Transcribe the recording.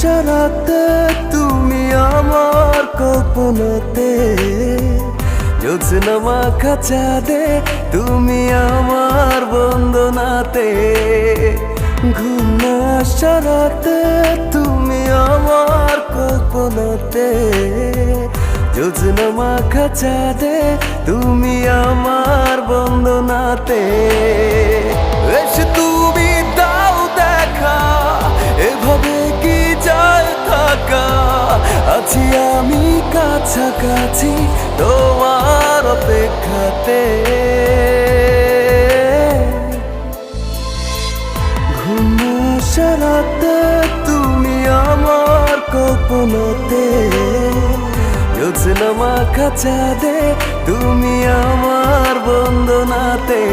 সারাতে তুমি আমার কল্পনাতে, জ্যোৎস্না মাখা চাঁদে তুমি আমার বন্দনাতে। ঘুম না সারাতে তুমি আমার কল্পনাতে, জ্যোৎস্না মাখা চাঁদে তুমি আমার বন্দনাতে। এসে তুমি দাও দেখা, এভাবে কি যায় থাকা? আছি আমি কাছাকাছি তোমার অপেক্ষাতে। ঘুম সারাতে তুমি আমার কল্পনাতে, জ্যোৎস্না মাখা চাঁদে তুমি আমার বন্দনাতে।